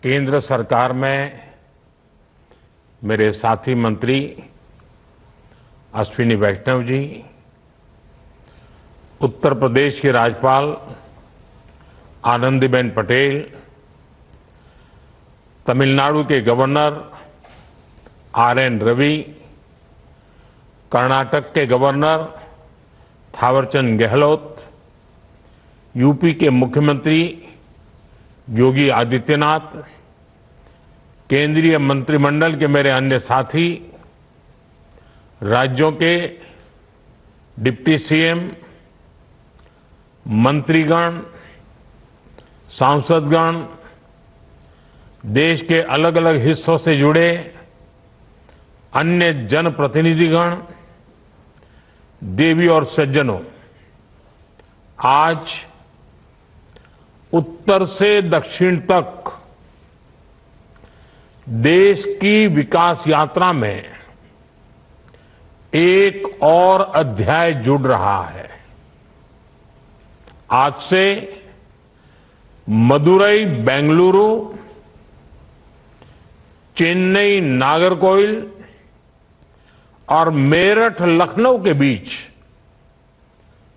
केंद्र सरकार में मेरे साथी मंत्री अश्विनी वैष्णव जी, उत्तर प्रदेश की राज्यपाल आनंदीबेन पटेल, तमिलनाडु के गवर्नर आर.एन. रवि, कर्नाटक के गवर्नर थावरचंद गहलोत, यूपी के मुख्यमंत्री योगी आदित्यनाथ, केंद्रीय मंत्रिमंडल के मेरे अन्य साथी, राज्यों के डिप्टी सीएम, मंत्रीगण, सांसदगण, देश के अलग अलग हिस्सों से जुड़े अन्य जनप्रतिनिधिगण, देवी और सज्जनों, आज उत्तर से दक्षिण तक देश की विकास यात्रा में एक और अध्याय जुड़ रहा है। आज से मदुरई बेंगलुरु, चेन्नई नागरकोइल और मेरठ लखनऊ के बीच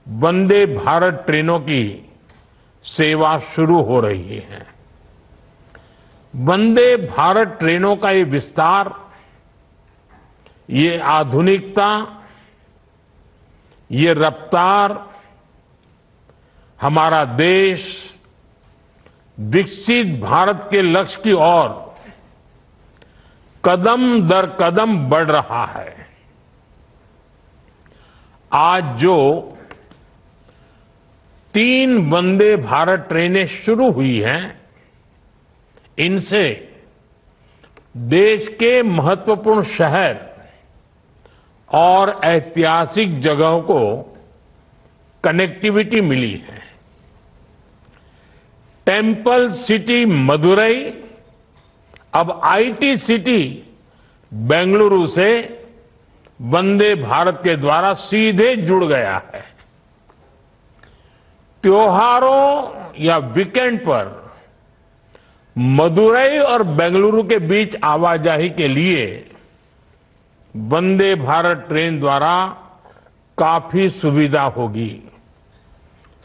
वंदे भारत ट्रेनों की सेवा शुरू हो रही है। वंदे भारत ट्रेनों का ये विस्तार, ये आधुनिकता, ये रफ्तार हमारा देश विकसित भारत के लक्ष्य की ओर कदम दर कदम बढ़ रहा है। आज जो 3 वंदे भारत ट्रेनें शुरू हुई हैं, इनसे देश के महत्वपूर्ण शहर और ऐतिहासिक जगहों को कनेक्टिविटी मिली है। टेंपल सिटी मदुरई अब आईटी सिटी बेंगलुरु से वंदे भारत के द्वारा सीधे जुड़ गया है। त्योहारों या वीकेंड पर मदुरई और बेंगलुरु के बीच आवाजाही के लिए वंदे भारत ट्रेन द्वारा काफी सुविधा होगी।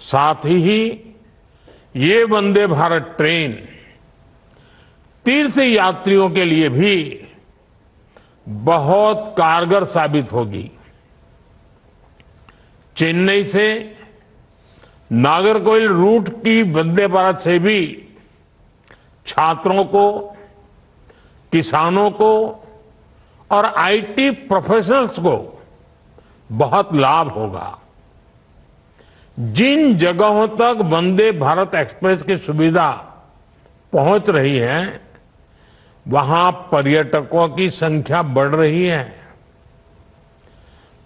साथ ही ये वंदे भारत ट्रेन तीर्थ यात्रियों के लिए भी बहुत कारगर साबित होगी। चेन्नई से नागरकोइल रूट की वंदे भारत से भी छात्रों को, किसानों को और आईटी प्रोफेशनल्स को बहुत लाभ होगा। जिन जगहों तक वंदे भारत एक्सप्रेस की सुविधा पहुंच रही है, वहां पर्यटकों की संख्या बढ़ रही है।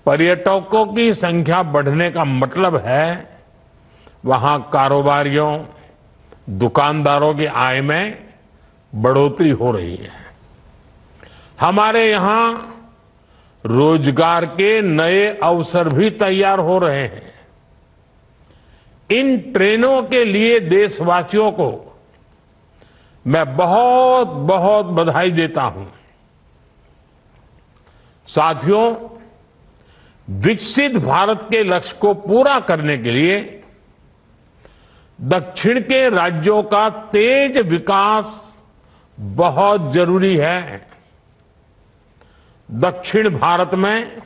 पर्यटकों की संख्या बढ़ने का मतलब है वहां कारोबारियों, दुकानदारों की आय में बढ़ोतरी हो रही है। हमारे यहां रोजगार के नए अवसर भी तैयार हो रहे हैं। इन ट्रेनों के लिए देशवासियों को मैं बहुत बहुत बधाई देता हूं। साथियों, विकसित भारत के लक्ष्य को पूरा करने के लिए दक्षिण के राज्यों का तेज विकास बहुत जरूरी है। दक्षिण भारत में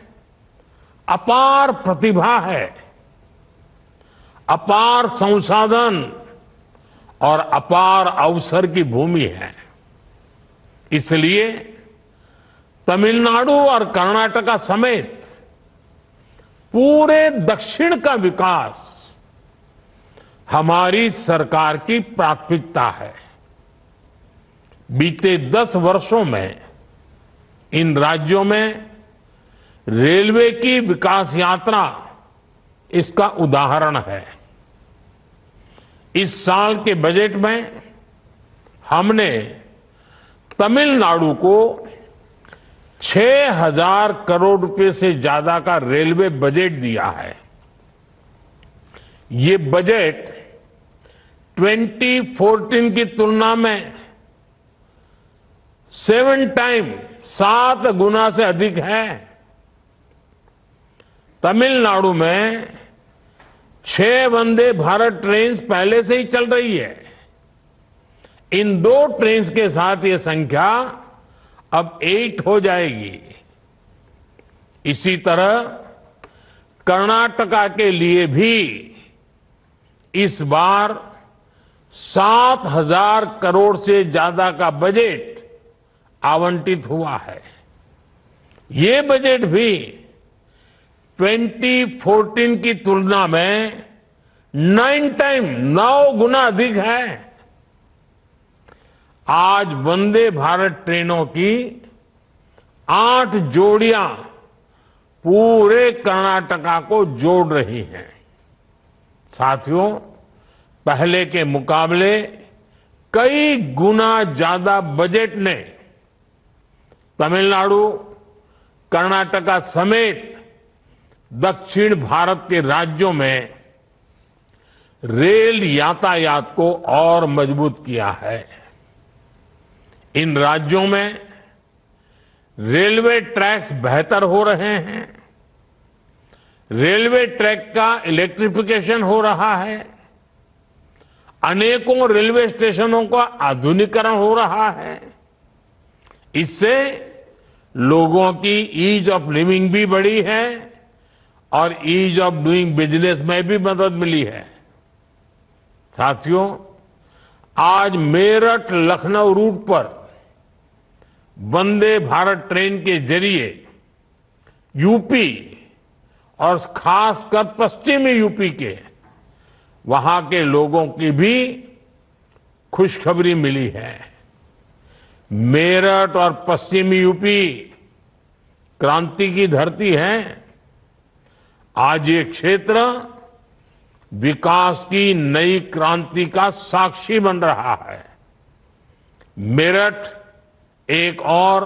अपार प्रतिभा है, अपार संसाधन और अपार अवसर की भूमि है। इसलिए तमिलनाडु और कर्नाटक समेत पूरे दक्षिण का विकास हमारी सरकार की प्राथमिकता है। बीते 10 वर्षों में इन राज्यों में रेलवे की विकास यात्रा इसका उदाहरण है। इस साल के बजट में हमने तमिलनाडु को 6,000 करोड़ रुपए से ज्यादा का रेलवे बजट दिया है। ये बजट 2014 की तुलना में 7 टाइम 7 गुना से अधिक है। तमिलनाडु में 6 वंदे भारत ट्रेन पहले से ही चल रही है। इन 2 ट्रेन के साथ ये संख्या अब 8 हो जाएगी। इसी तरह कर्नाटका के लिए भी इस बार 7,000 करोड़ से ज्यादा का बजट आवंटित हुआ है। ये बजट भी 2014 की तुलना में 9 गुना अधिक है। आज वंदे भारत ट्रेनों की 8 जोड़ियां पूरे कर्नाटका को जोड़ रही हैं। साथियों, पहले के मुकाबले कई गुना ज्यादा बजट ने तमिलनाडु, कर्नाटका समेत दक्षिण भारत के राज्यों में रेल यातायात को और मजबूत किया है। इन राज्यों में रेलवे ट्रैक्स बेहतर हो रहे हैं। रेलवे ट्रैक का इलेक्ट्रिफिकेशन हो रहा है। अनेकों रेलवे स्टेशनों का आधुनिकीकरण हो रहा है। इससे लोगों की ईज ऑफ लिविंग भी बढ़ी है और ईज ऑफ डूइंग बिजनेस में भी मदद मिली है। साथियों, आज मेरठ लखनऊ रूट पर वंदे भारत ट्रेन के जरिए यूपी और खासकर पश्चिमी यूपी के वहां के लोगों की भी खुशखबरी मिली है। मेरठ और पश्चिमी यूपी क्रांति की धरती है। आज ये क्षेत्र विकास की नई क्रांति का साक्षी बन रहा है। मेरठ एक और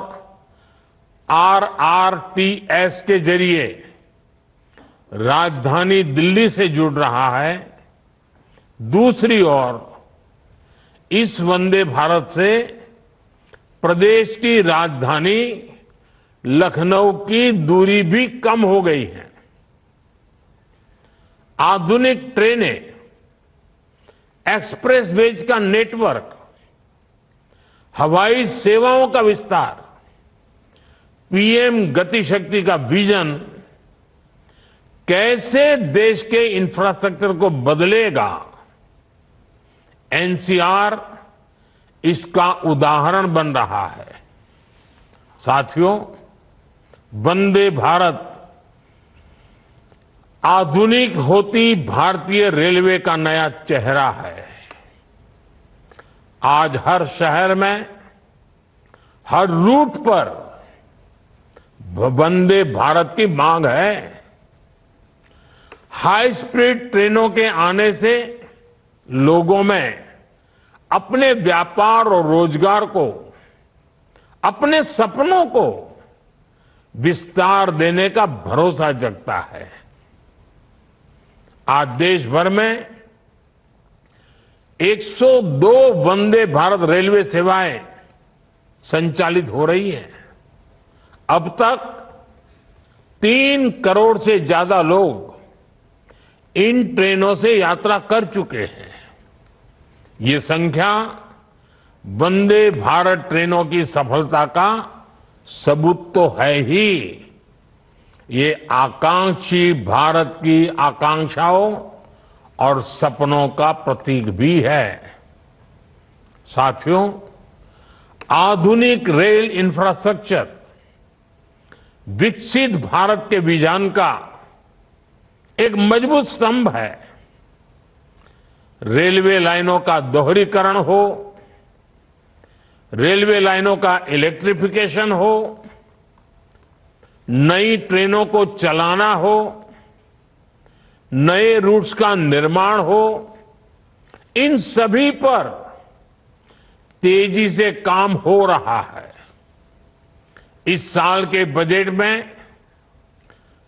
RRTS के जरिए राजधानी दिल्ली से जुड़ रहा है। दूसरी ओर इस वंदे भारत से प्रदेश की राजधानी लखनऊ की दूरी भी कम हो गई है। आधुनिक ट्रेनें, एक्सप्रेसवेज का नेटवर्क, हवाई सेवाओं का विस्तार, पीएम गति शक्ति का विजन कैसे देश के इंफ्रास्ट्रक्चर को बदलेगा, एनसीआर इसका उदाहरण बन रहा है। साथियों, वंदे भारत आधुनिक होती भारतीय रेलवे का नया चेहरा है। आज हर शहर में, हर रूट पर वंदे भारत की मांग है। हाई स्पीड ट्रेनों के आने से लोगों में अपने व्यापार और रोजगार को, अपने सपनों को विस्तार देने का भरोसा जगता है। आज देश भर में 102 वंदे भारत रेलवे सेवाएं संचालित हो रही हैं। अब तक 3 करोड़ से ज्यादा लोग इन ट्रेनों से यात्रा कर चुके हैं। ये संख्या वंदे भारत ट्रेनों की सफलता का सबूत तो है ही, ये आकांक्षी भारत की आकांक्षाओं और सपनों का प्रतीक भी है। साथियों, आधुनिक रेल इंफ्रास्ट्रक्चर विकसित भारत के विजन का एक मजबूत स्तंभ है। रेलवे लाइनों का दोहरीकरण हो, रेलवे लाइनों का इलेक्ट्रिफिकेशन हो, नई ट्रेनों को चलाना हो, नए रूट्स का निर्माण हो, इन सभी पर तेजी से काम हो रहा है। इस साल के बजट में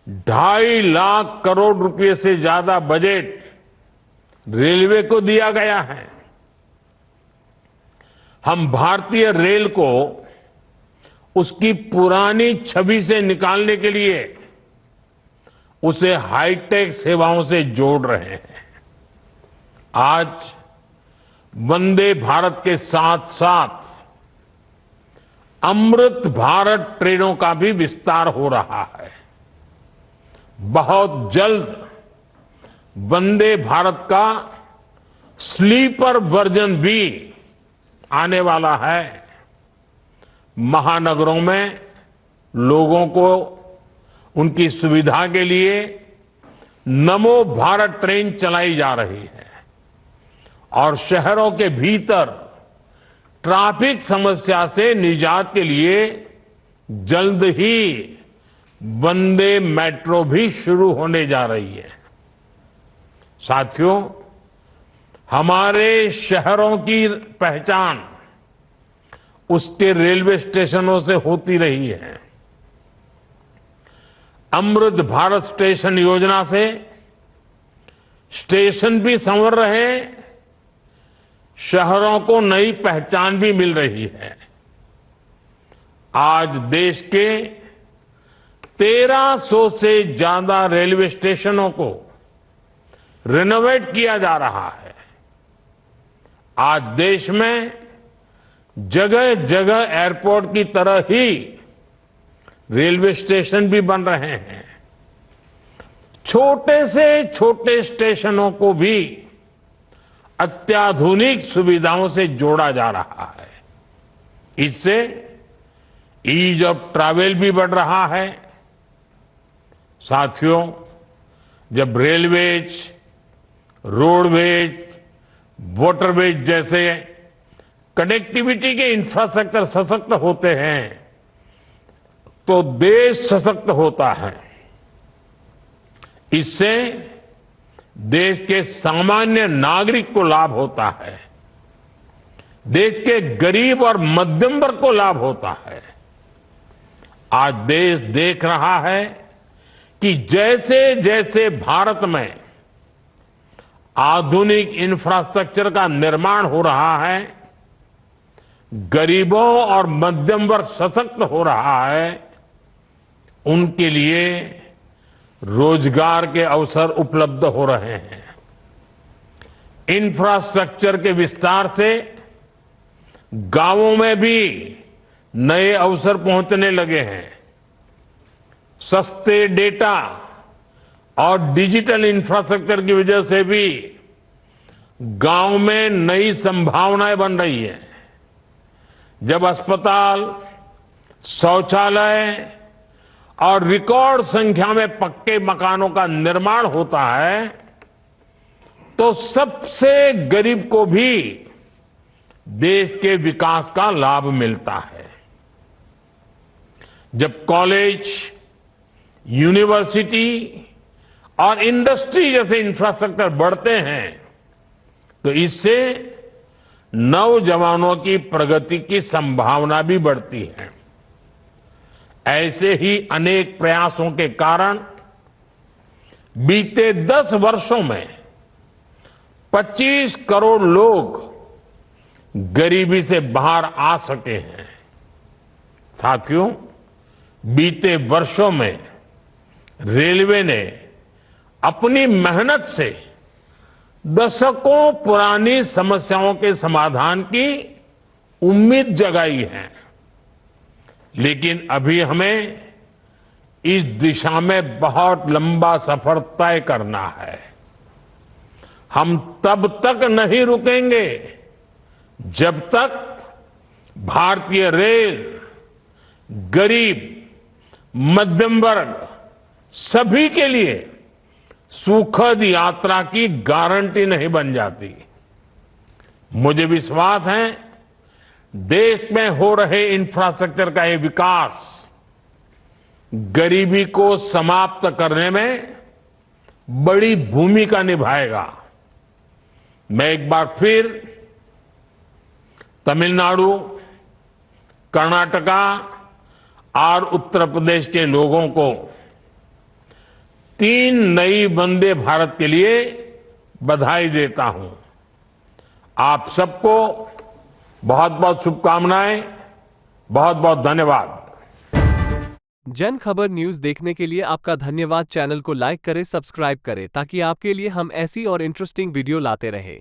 2.5 लाख करोड़ रुपए से ज्यादा बजट रेलवे को दिया गया है। हम भारतीय रेल को उसकी पुरानी छवि से निकालने के लिए उसे हाईटेक सेवाओं से जोड़ रहे हैं। आज वंदे भारत के साथ साथ अमृत भारत ट्रेनों का भी विस्तार हो रहा है। बहुत जल्द वंदे भारत का स्लीपर वर्जन भी आने वाला है। महानगरों में लोगों को उनकी सुविधा के लिए नमो भारत ट्रेन चलाई जा रही है और शहरों के भीतर ट्रैफिक समस्या से निजात के लिए जल्द ही वंदे मेट्रो भी शुरू होने जा रही है। साथियों, हमारे शहरों की पहचान उसके रेलवे स्टेशनों से होती रही है। अमृत भारत स्टेशन योजना से स्टेशन भी संवर रहे, शहरों को नई पहचान भी मिल रही है। आज देश के 1300 से ज्यादा रेलवे स्टेशनों को रिनोवेट किया जा रहा है। आज देश में जगह जगह एयरपोर्ट की तरह ही रेलवे स्टेशन भी बन रहे हैं। छोटे से छोटे स्टेशनों को भी अत्याधुनिक सुविधाओं से जोड़ा जा रहा है। इससे ईज ऑफ ट्रैवल भी बढ़ रहा है। साथियों, जब रेलवेज, रोडवेज, वाटरवेज जैसे कनेक्टिविटी के इंफ्रास्ट्रक्चर सशक्त होते हैं तो देश सशक्त होता है। इससे देश के सामान्य नागरिक को लाभ होता है, देश के गरीब और मध्यम वर्ग को लाभ होता है। आज देश देख रहा है कि जैसे जैसे भारत में आधुनिक इंफ्रास्ट्रक्चर का निर्माण हो रहा है, गरीबों और मध्यम वर्ग सशक्त हो रहा है, उनके लिए रोजगार के अवसर उपलब्ध हो रहे हैं। इंफ्रास्ट्रक्चर के विस्तार से गांवों में भी नए अवसर पहुंचने लगे हैं। सस्ते डेटा और डिजिटल इंफ्रास्ट्रक्चर की वजह से भी गांव में नई संभावनाएं बन रही है। जब अस्पताल, शौचालय और रिकॉर्ड संख्या में पक्के मकानों का निर्माण होता है तो सबसे गरीब को भी देश के विकास का लाभ मिलता है। जब कॉलेज, यूनिवर्सिटी और इंडस्ट्री जैसे इंफ्रास्ट्रक्चर बढ़ते हैं तो इससे नौजवानों की प्रगति की संभावना भी बढ़ती है। ऐसे ही अनेक प्रयासों के कारण बीते 10 वर्षों में 25 करोड़ लोग गरीबी से बाहर आ सके हैं। साथियों, बीते वर्षों में रेलवे ने अपनी मेहनत से दशकों पुरानी समस्याओं के समाधान की उम्मीद जगाई है, लेकिन अभी हमें इस दिशा में बहुत लंबा सफर तय करना है। हम तब तक नहीं रुकेंगे जब तक भारतीय रेल गरीब, मध्यम वर्ग सभी के लिए सुखद यात्रा की गारंटी नहीं बन जाती। मुझे विश्वास है देश में हो रहे इंफ्रास्ट्रक्चर का ये विकास गरीबी को समाप्त करने में बड़ी भूमिका निभाएगा। मैं एक बार फिर तमिलनाडु, कर्नाटका और उत्तर प्रदेश के लोगों को 3 नई वंदे भारत के लिए बधाई देता हूं। आप सबको बहुत बहुत शुभकामनाएं। बहुत बहुत धन्यवाद। जन खबर न्यूज देखने के लिए आपका धन्यवाद। चैनल को लाइक करें, सब्सक्राइब करें ताकि आपके लिए हम ऐसी और इंटरेस्टिंग वीडियो लाते रहें।